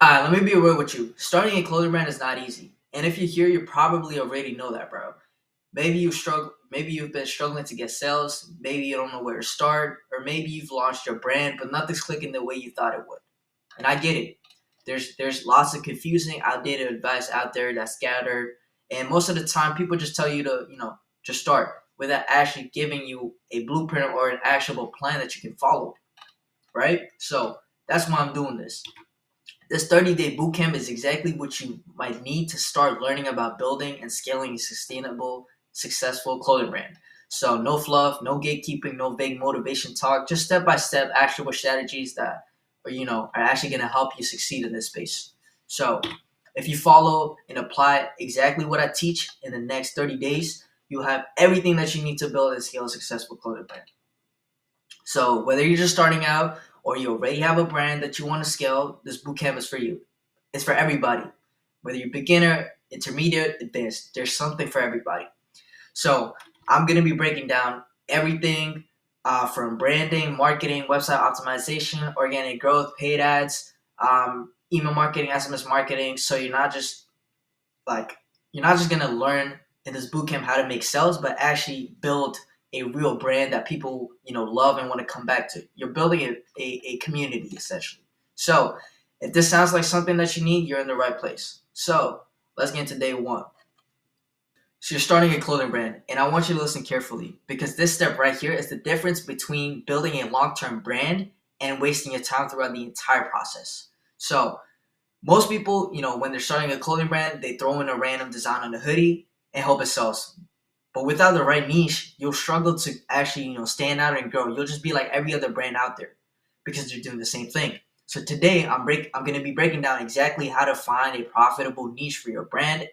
Let me be real with you. Starting a clothing brand is not easy. And if you're here, you probably already know that, bro. Maybe you've been struggling to get sales, maybe you don't know where to start, or maybe you've launched your brand, but nothing's clicking the way you thought it would. And I get it. There's lots of confusing, outdated advice out there that's scattered. And most of the time people just tell you to, just start without actually giving you a blueprint or an actionable plan that you can follow. Right? So that's why I'm doing this. This 30-day bootcamp is exactly what you might need to start learning about building and scaling a sustainable, successful clothing brand. So no fluff, no gatekeeping, no vague motivation talk, just step-by-step actionable strategies that are actually going to help you succeed in this space. So if you follow and apply exactly what I teach in the next 30 days, you'll have everything that you need to build and scale a successful clothing brand. So whether you're just starting out or you already have a brand that you want to scale, this bootcamp is for you. It's for everybody. Whether you're beginner, intermediate, advanced, there's something for everybody. So I'm going to be breaking down everything from branding, marketing, website optimization, organic growth, paid ads, email marketing, SMS marketing. So you're not just going to learn in this bootcamp how to make sales, but actually build a real brand that people love and want to come back to. You're building a community essentially. So if this sounds like something that you need, you're in the right place. So let's get into day one. So you're starting a clothing brand, and I want you to listen carefully because this step right here is the difference between building a long-term brand and wasting your time throughout the entire process. So most people, when they're starting a clothing brand, they throw in a random design on a hoodie and hope it sells. But without the right niche, you'll struggle to actually, stand out and grow. You'll just be like every other brand out there because they're doing the same thing. So today, I'm going to be breaking down exactly how to find a profitable niche for your brand,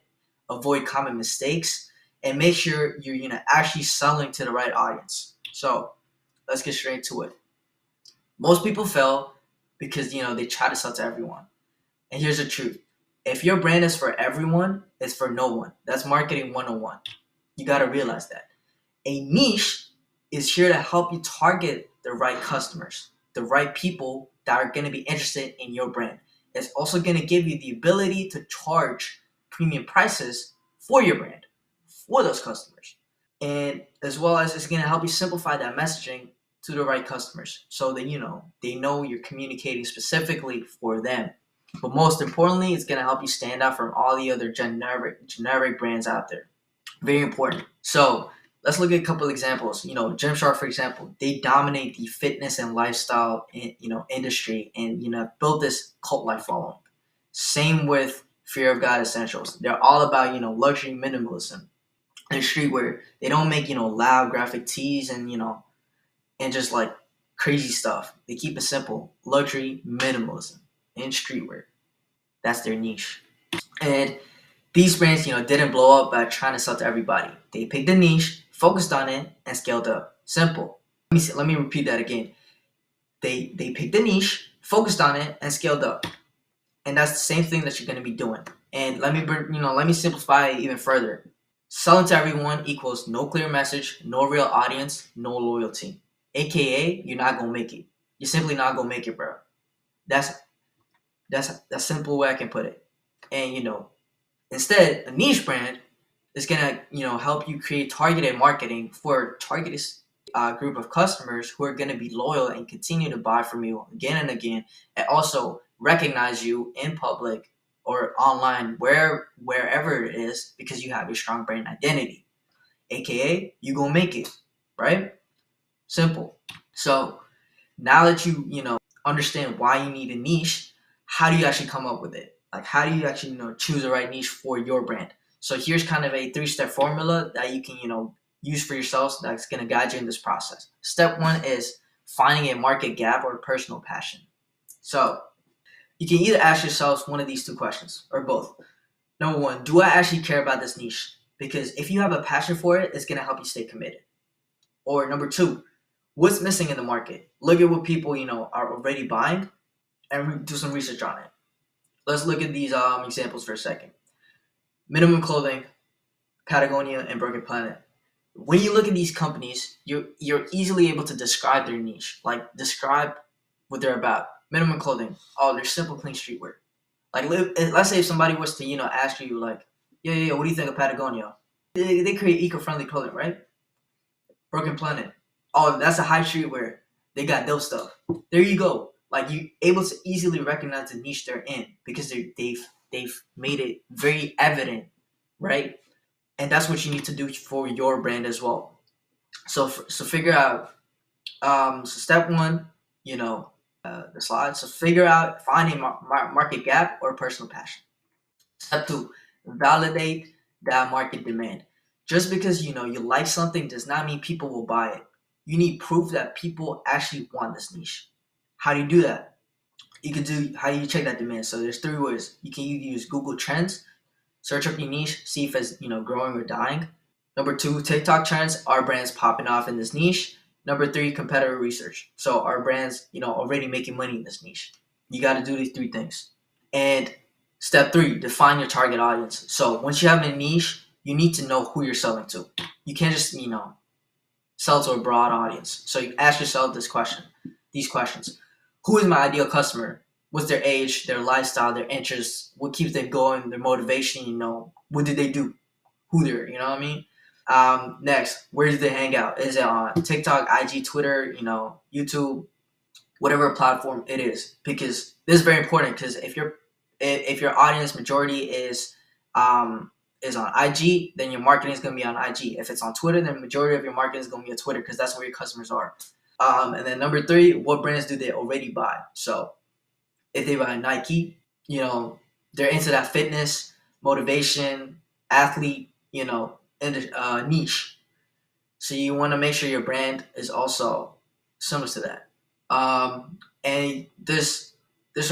avoid common mistakes, and make sure you're actually selling to the right audience. So let's get straight to it. Most people fail because they try to sell to everyone. And here's the truth: if your brand is for everyone, it's for no one. That's marketing 101. You got to realize that. A niche is here to help you target the right customers, the right people that are going to be interested in your brand. It's also going to give you the ability to charge premium prices for your brand, for those customers. And as well as it's going to help you simplify that messaging to the right customers so that, they know you're communicating specifically for them. But most importantly, it's going to help you stand out from all the other generic brands out there. Very important. So let's look at a couple examples. Gymshark, for example, they dominate the fitness and lifestyle, industry, and built this cult-like following. Same with Fear of God Essentials. They're all about luxury minimalism and streetwear. They don't make loud graphic tees and just like crazy stuff. They keep it simple. Luxury minimalism and streetwear. That's their niche. And these brands, didn't blow up by trying to sell to everybody. They picked a niche, focused on it, and scaled up. Simple. Let me repeat that again. They picked a niche, focused on it, and scaled up. And that's the same thing that you're going to be doing. And let me simplify it even further. Selling to everyone equals no clear message, no real audience, no loyalty. AKA, you're not gonna make it. You're simply not gonna make it, bro. That's a simple way I can put it. And instead, a niche brand is gonna help you create targeted marketing for a targeted group of customers who are gonna be loyal and continue to buy from you again and again, and also recognize you in public or online, wherever it is, because you have a strong brand identity. AKA, you gonna make it, right? Simple. So now that you understand why you need a niche, how do you actually come up with it? Like, how do you actually choose the right niche for your brand? So here's kind of a 3-step formula that you can use for yourselves that's gonna guide you in this process. Step 1 is finding a market gap or personal passion. So you can either ask yourselves one of these two questions or both. Number 1, do I actually care about this niche? Because if you have a passion for it, it's going to help you stay committed. Or number 2, what's missing in the market? Look at what people, are already buying and do some research on it. Let's look at these examples for a second. Minimum Clothing, Patagonia, and Broken Planet. When you look at these companies, you're easily able to describe their niche, like describe what they're about. Minimum Clothing, oh, they're simple, clean streetwear. Like, let's say if somebody was to, ask you, like, yeah, what do you think of Patagonia? They create eco-friendly clothing, right? Broken Planet. Oh, that's a high streetwear. They got dope stuff. There you go. Like, you able to easily recognize the niche they're in because they've made it very evident, right? And that's what you need to do for your brand as well. So figure out. So step one, the slide. So figure out finding market gap or personal passion. Step two, validate that market demand. Just because you like something does not mean people will buy it. You need proof that people actually want this niche. How do you do that? How do you check that demand? So there's three ways. You can use Google Trends, search up your niche, see if it's growing or dying. Number two, TikTok trends. Are brands popping off in this niche? Number three, competitor research. So are brands already making money in this niche? You got to do these three things. And step three, define your target audience. So once you have a niche, you need to know who you're selling to. You can't just sell to a broad audience. So you ask yourself these questions. Who is my ideal customer? What's their age, their lifestyle, their interests? What keeps them going? Their motivation? What did they do? Who they're, you know what I mean? Next, where do they hang out? Is it on TikTok, IG, Twitter, YouTube, whatever platform it is? Because this is very important. Because if your audience majority is on IG, then your marketing is going to be on IG. If it's on Twitter, then the majority of your marketing is going to be on Twitter because that's where your customers are. And then number three, what brands do they already buy? So if they buy Nike, they're into that fitness, motivation, athlete, niche. So you want to make sure your brand is also similar to that. And this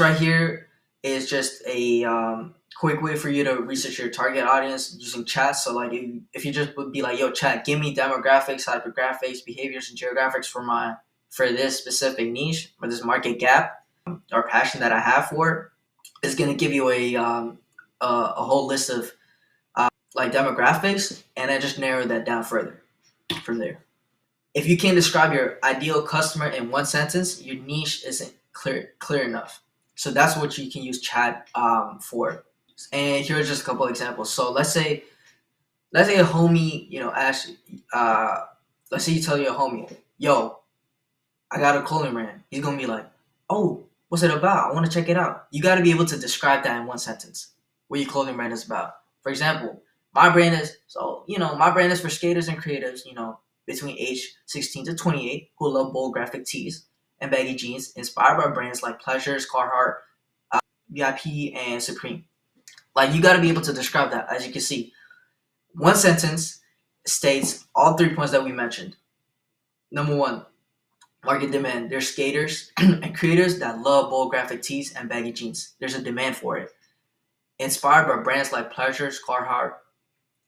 right here is just a quick way for you to research your target audience using chat. So like if you just would be like, yo, chat, give me demographics, psychographics, behaviors, and geographics for this specific niche or this market gap or passion that I have for, it's gonna give you a whole list of like demographics, and then just narrow that down further from there. If you can't describe your ideal customer in one sentence, your niche isn't clear enough. So that's what you can use chat for. And here's just a couple examples. So let's say a homie, asks, let's say you tell your homie, yo, I got a clothing brand. He's gonna be like, oh, what's it about? I want to check it out. You got to be able to describe that in one sentence. What your clothing brand is about. For example, my brand is for skaters and creatives, between age 16 to 28 who love bold graphic tees and baggy jeans inspired by brands like Pleasures, Carhartt, VIP, and Supreme. Like, you got to be able to describe that. As you can see, one sentence states all 3 points that we mentioned. Number one, market demand. There's skaters and creators that love bold graphic tees and baggy jeans. There's a demand for it. Inspired by brands like Pleasures, Carhartt,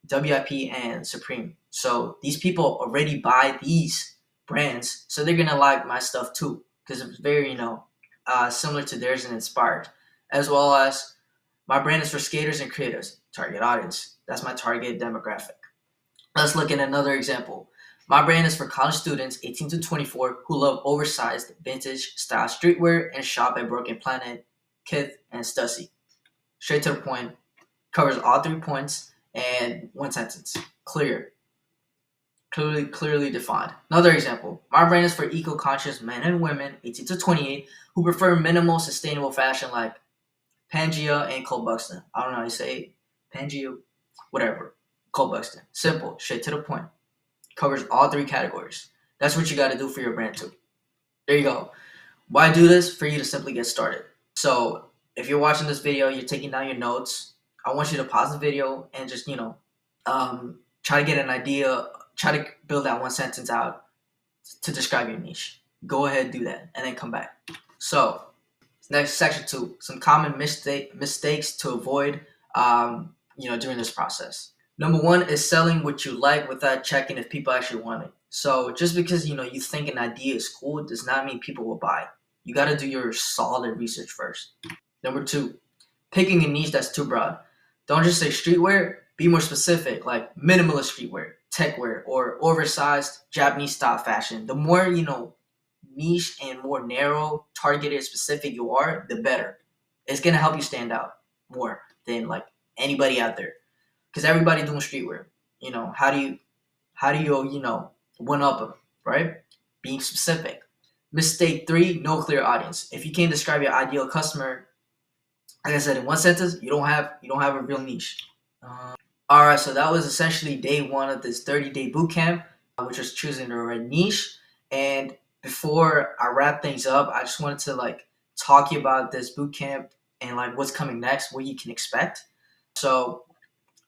WIP, and Supreme. So these people already buy these brands, so they're gonna like my stuff too, because it's very similar to theirs and inspired. As well as my brand is for skaters and creators. Target audience. That's my target demographic. Let's look at another example. My brand is for college students 18 to 24 who love oversized vintage style streetwear and shop at Broken Planet, Kith, and Stussy. Straight to the point. Covers all 3 points and one sentence. Clearly defined. Another example. My brand is for eco-conscious men and women 18 to 28 who prefer minimal, sustainable fashion like Pangea and Cole Buxton. I don't know how you say it. Pangea, whatever. Cole Buxton. Simple. Straight to the point. Covers all 3 categories. That's what you got to do for your brand too. There you go. Why do this? For you to simply get started. So if you're watching this video, you're taking down your notes, I want you to pause the video and just, try to get an idea, try to build that one sentence out to describe your niche. Go ahead, do that, and then come back. So next, section 2, some common mistakes to avoid, during this process. Number 1 is selling what you like without checking if people actually want it. So just because, you think an idea is cool does not mean people will buy it. You got to do your solid research first. Number 2, picking a niche that's too broad. Don't just say streetwear, be more specific, like minimalist streetwear, techwear, or oversized Japanese style fashion. The more, niche and more narrow, targeted, specific you are, the better. It's going to help you stand out. more than like anybody out there, because everybody doing streetwear. You know, how do you one up them, right? Being specific. Mistake 3: no clear audience. If you can't describe your ideal customer, like I said, in one sentence, you don't have a real niche. All right, so that was essentially day 1 of this 30-day boot camp, which was choosing the right niche. And before I wrap things up, I just wanted to like talk to you about this boot camp and like what's coming next, what you can expect. So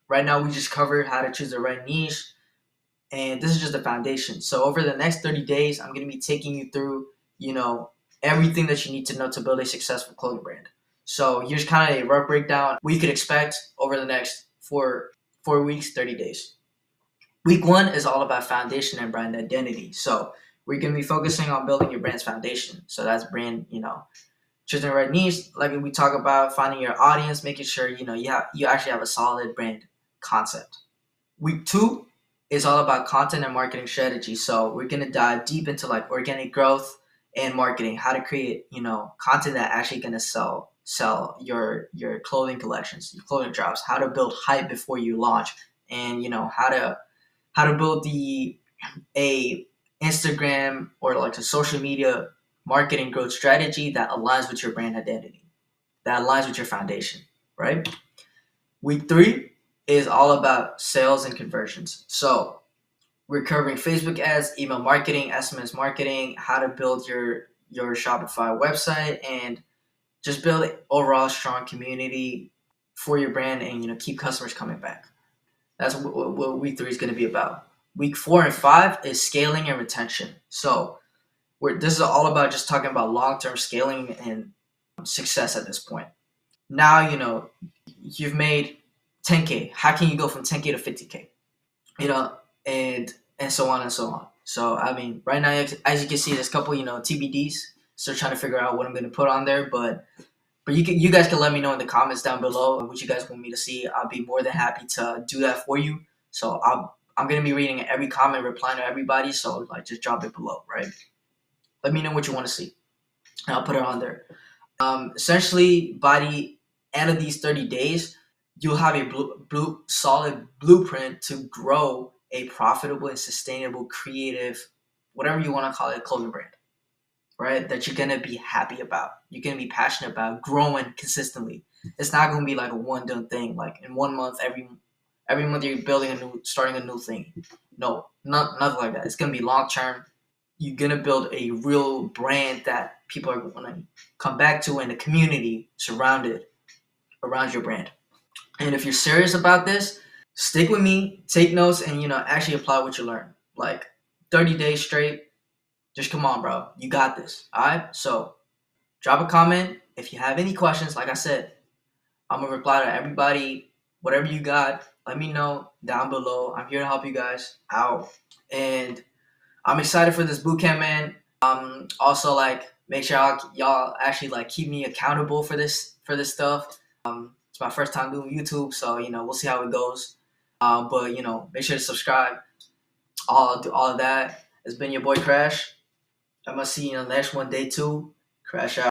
right now we just covered how to choose the right niche, and this is just the foundation. So over the next 30 days, I'm going to be taking you through, everything that you need to know to build a successful clothing brand. So here's kind of a rough breakdown what you could expect over the next 4 weeks, 30 days. Week 1 is all about foundation and brand identity. So we're going to be focusing on building your brand's foundation. So that's brand, choosing the right niche, like we talk about finding your audience, making sure, you actually have a solid brand concept. Week 2 is all about content and marketing strategy. So we're going to dive deep into like organic growth and marketing, how to create, content that actually going to sell your clothing collections, your clothing drops, how to build hype before you launch, and how to build a Instagram or like a social media marketing growth strategy that aligns with your brand identity, that aligns with your foundation, right? Week 3 is all about sales and conversions. So we're covering Facebook ads, email marketing, SMS marketing, how to build your Shopify website, and just build an overall strong community for your brand, and keep customers coming back. That's what week 3 is going to be about. Week 4 and 5 is scaling and retention. So this is all about just talking about long-term scaling and success at this point. Now, you've made 10K. How can you go from 10K to 50K? And so on and so on. So, I mean, right now, as you can see, there's a couple, TBDs. Still trying to figure out what I'm going to put on there, but you guys can let me know in the comments down below what you guys want me to see. I'll be more than happy to do that for you. So I'm going to be reading every comment, replying to everybody. So like, just drop it below, right? Let me know what you want to see, and I'll put it on there. Essentially, by the end of these 30 days, you'll have a solid blueprint to grow a profitable and sustainable, creative, whatever you want to call it, clothing brand, right? That you're going to be happy about. You're going to be passionate about growing consistently. It's not going to be like a one-done thing. Like in 1 month, every month you're starting a new thing. No, nothing like that. It's going to be long-term. You're going to build a real brand that people are going to come back to, and a community surrounded around your brand. And if you're serious about this, stick with me, take notes, and actually apply what you learn. Like 30 days straight. Just come on, bro. You got this. All right? So drop a comment. If you have any questions, like I said, I'm going to reply to everybody. Whatever you got, let me know down below. I'm here to help you guys out. And I'm excited for this bootcamp, man. Also, like, make sure y'all actually like keep me accountable for this stuff. It's my first time doing YouTube, so we'll see how it goes. But make sure to subscribe. All of that. It's been your boy Crash. I'm gonna see you in the next one, day 2. Crash out.